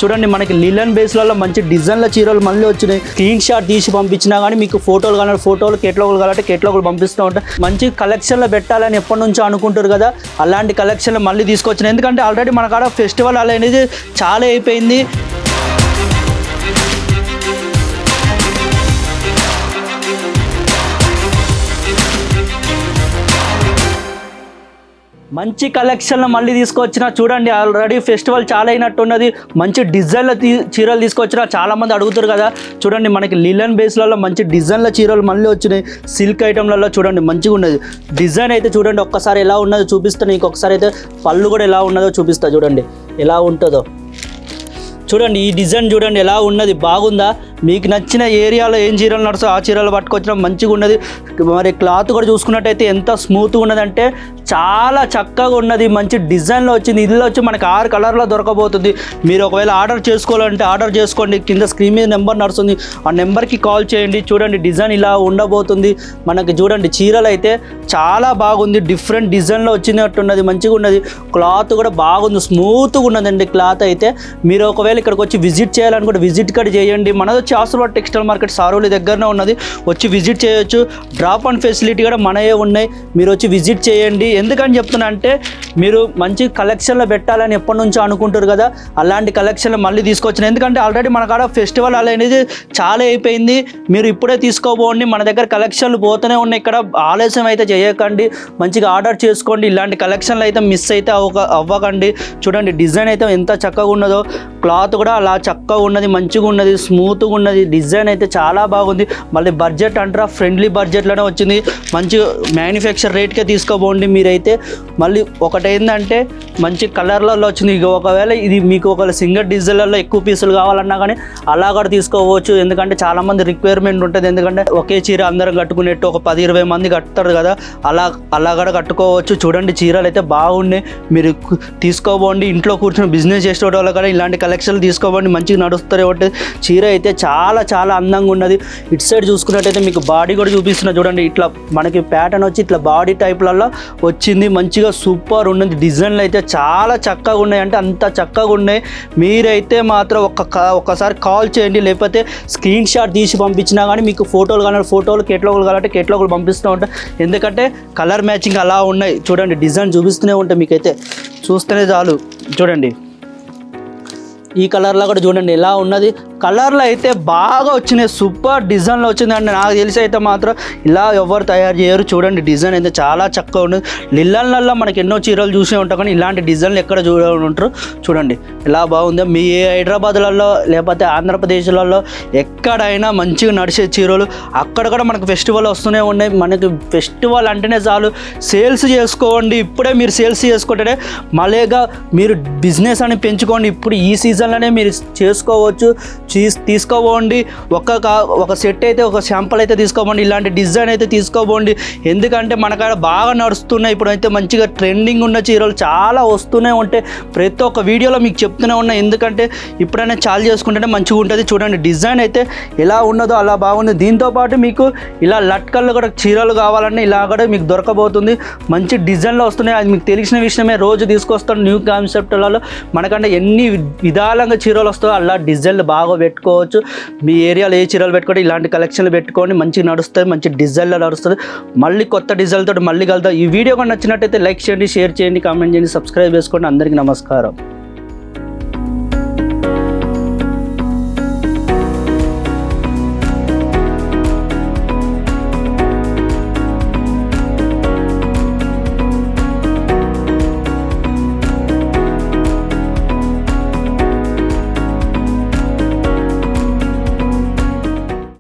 చూడండి మనకి లిలన్ బేస్లలో మంచి డిజైన్ల చీరలు మళ్ళీ వచ్చినాయి. స్క్రీన్ షాట్ తీసి పంపించినా కానీ మీకు ఫోటోలు కానీ ఫోటోలు కేటలాగులు కావాలంటే కేటలాగులు పంపిస్తూ ఉంటాయి. మంచి కలెక్షన్లో పెట్టాలని ఎప్పటి నుంచో అనుకుంటారు కదా, అలాంటి కలెక్షన్లు మళ్ళీ తీసుకొచ్చినాయి. ఎందుకంటే ఆల్రెడీ మన కాడ ఫెస్టివల్ అనేది చాలా అయిపోయింది. మంచి కలెక్షన్లు మళ్ళీ తీసుకొచ్చిన చూడండి. ఆల్రెడీ ఫెస్టివల్ చాలా అయినట్టున్నది. మంచి డిజైన్ల చీరలు తీసుకొచ్చిన చాలామంది అడుగుతారు కదా. చూడండి మనకి లిలన్ బేస్లలో మంచి డిజైన్ల చీరలు మళ్ళీ వచ్చినాయి. సిల్క్ ఐటమ్లలో చూడండి మంచిగా ఉన్నది డిజైన్ అయితే. చూడండి ఒక్కసారి ఎలా ఉన్నదో చూపిస్తాను. ఇంకొకసారి అయితే పళ్ళు కూడా ఎలా ఉన్నదో చూపిస్తా. చూడండి ఎలా ఉంటుందో చూడండి. ఈ డిజైన్ చూడండి ఎలా ఉన్నది, బాగుందా? మీకు నచ్చిన ఏరియాలో ఏం చీరలు నడుస్తో ఆ చీరలు పట్టుకొచ్చిన మంచిగా ఉన్నది. మరి క్లాత్ కూడా చూసుకున్నట్టయితే ఎంత స్మూత్గా ఉన్నదంటే చాలా చక్కగా ఉన్నది. మంచి డిజైన్లో వచ్చింది. ఇదిలో వచ్చి మనకి 6 కలర్లో దొరకబోతుంది. మీరు ఒకవేళ ఆర్డర్ చేసుకోవాలంటే ఆర్డర్ చేసుకోండి. కింద స్క్రీన్ మీద నెంబర్ నడుస్తుంది, ఆ నెంబర్కి కాల్ చేయండి. చూడండి డిజైన్ ఇలా ఉండబోతుంది మనకి. చూడండి చీరలు అయితే చాలా బాగుంది. డిఫరెంట్ డిజైన్లో వచ్చినట్టున్నది, మంచిగా ఉన్నది. క్లాత్ కూడా బాగుంది, స్మూత్గా ఉన్నదండి క్లాత్ అయితే. మీరు ఒకవేళ ఇక్కడికి వచ్చి విజిట్ చేయాలనుకుంటే విజిట్ కూడా చేయండి. మనది వచ్చి ఆశీర్వాద్ టెక్స్టైల్ మార్కెట్ సారోలి దగ్గరనే ఉన్నది. వచ్చి విజిట్ చేయొచ్చు. డ్రాప్ అండ్ ఫెసిలిటీ కూడా మనయే ఉన్నాయి. మీరు వచ్చి విజిట్ చేయండి. ఎందుకని చెప్తున్నా అంటే మీరు మంచి కలెక్షన్లో పెట్టాలని ఎప్పటి నుంచో అనుకుంటారు కదా, అలాంటి కలెక్షన్లు మళ్ళీ తీసుకొచ్చిన. ఎందుకంటే ఆల్రెడీ మన కాడ ఫెస్టివల్ అనేది చాలా అయిపోయింది. మీరు ఇప్పుడే తీసుకోబోండి. మన దగ్గర కలెక్షన్లు పోతూనే ఉన్నాయి. ఇక్కడ ఆలస్యం అయితే చేయకండి, మంచిగా ఆర్డర్ చేసుకోండి. ఇలాంటి కలెక్షన్లు అయితే మిస్ అయితే అవ్వకండి. చూడండి డిజైన్ అయితే ఎంత చక్కగా ఉన్నదో, క్లాత్ కూడా అలా చక్కగా ఉన్నది, మంచిగా ఉన్నది, స్మూత్గా ఉన్నది. డిజైన్ అయితే చాలా బాగుంది. మళ్ళీ బడ్జెట్ అంటారా, ఫ్రెండ్లీ బడ్జెట్లోనే వచ్చింది. మంచి మ్యానుఫ్యాక్చర్ రేట్కే తీసుకోబోండి మీరైతే. మళ్ళీ ఒకటి ఏంటంటే మంచి కలర్లలో వచ్చింది. ఇక ఒకవేళ ఇది మీకు ఒకవేళ సింగిల్ డిజైన్లలో ఎక్కువ పీసులు కావాలన్నా కానీ అలా కూడా తీసుకోవచ్చు. ఎందుకంటే చాలామంది రిక్వైర్మెంట్ ఉంటుంది. ఎందుకంటే ఒకే చీర అందరం కట్టుకునేట్టు ఒక 10-20 మంది కట్టుతారు కదా, అలా కూడా కట్టుకోవచ్చు. చూడండి చీరలు అయితే బాగున్నాయి. మీరు తీసుకోబోండి. ఇంట్లో కూర్చొని బిజినెస్ చేసే వాళ్ళు కూడా ఇలాంటి కలెక్షన్లు తీసుకోబోండి, మంచిగా నడుస్తారు. ఒకటి చీర అయితే చాలా చాలా అందంగా ఉన్నది. ఇటు సైడ్ చూసుకున్నట్టయితే మీకు బాడీ కూడా చూపిస్తున్నా. చూడండి ఇట్లా మనకి ప్యాటర్న్ వచ్చి ఇట్లా బాడీ టైప్లలో వచ్చింది. మంచిగా సూపర్ ఉన్నది. డిజైన్లు అయితే చాలా చక్కగా ఉన్నాయి, అంటే అంత చక్కగా ఉన్నాయి. మీరైతే మాత్రం ఒక్కసారి కాల్ చేయండి, లేకపోతే స్క్రీన్ షాట్ తీసి పంపించినా కానీ మీకు ఫోటోలు కానీ ఫోటోలు కేటలాగులు కావాలంటే కేటలాగులు పంపిస్తూ ఉంటాయి. ఎందుకంటే కలర్ మ్యాచింగ్ అలా ఉన్నాయి. చూడండి డిజైన్ చూపిస్తూనే ఉంటాయి, మీకైతే చూస్తేనే చాలు. చూడండి ఈ కలర్లో కూడా చూడండి ఎలా ఉన్నది. కలర్లో అయితే బాగా వచ్చినాయి, సూపర్ డిజైన్లో వచ్చిందండి. నాకు తెలిసి అయితే మాత్రం ఇలా ఎవరు తయారు చేయరు. చూడండి డిజైన్ అయితే చాలా చక్కగా ఉన్నది. లిల్లన్లలో మనకి ఎన్నో చీరలు చూసే ఉంటాం కానీ ఇలాంటి డిజైన్లు ఎక్కడ ఉంటారు. చూడండి ఎలా బాగుందో. మీ హైదరాబాద్లలో లేకపోతే ఆంధ్రప్రదేశ్లలో ఎక్కడైనా మంచిగా నడిచే చీరలు అక్కడ కూడా మనకు ఫెస్టివల్ వస్తూనే ఉన్నాయి. మనకి ఫెస్టివల్ అంటేనే చాలు సేల్స్ చేసుకోండి. ఇప్పుడే మీరు సేల్స్ చేసుకుంటేనే మళ్ళీగా మీరు బిజినెస్ అని పెంచుకోండి. ఇప్పుడు ఈ సీజన్లోనే మీరు చేసుకోవచ్చు. తీసుకోబోండి. ఒక సెట్ అయితే ఒక శాంపుల్ అయితే తీసుకోబోండి. ఇలాంటి డిజైన్ అయితే తీసుకోబోండి. ఎందుకంటే మనకాడ బాగా నడుస్తున్నాయి. ఇప్పుడైతే మంచిగా ట్రెండింగ్ ఉన్న చీరలు చాలా వస్తూనే ఉంటాయి. ప్రతి ఒక్క వీడియోలో మీకు చెప్తూనే ఉన్నాయి. ఎందుకంటే ఇప్పుడైనా చాలు చేసుకుంటేనే మంచిగా ఉంటుంది. చూడండి డిజైన్ అయితే ఎలా ఉన్నదో అలా బాగుంది. దీంతోపాటు మీకు ఇలా లట్కల్లో కూడా చీరలు కావాలన్నా ఇలా కూడా మీకు దొరకబోతుంది. మంచి డిజైన్లో వస్తున్నాయి. అది మీకు తెలిసిన విషయమే. రోజు తీసుకొస్తాను న్యూ కాన్సెప్ట్లలో. మనకంటే ఎన్ని విధాలుగా చీరలు వస్తాయో అలా డిజైన్లు బాగా పెట్టుకోవచ్చు. మీ ఏరియాలో ఏ చీరలు పెట్టుకోండి, ఇలాంటి కలెక్షన్లు పెట్టుకోండి. మంచిగా నడుస్తుంది, మంచి డిజైన్లో నడుస్తుంది. మళ్ళీ కొత్త డిజైన్తో మళ్ళీ కలుద్దాం. ఈ వీడియో కూడా నచ్చినట్టయితే లైక్ చేయండి, షేర్ చేయండి, కామెంట్ చేయండి, సబ్స్క్రైబ్ చేసుకోండి. అందరికీ నమస్కారం.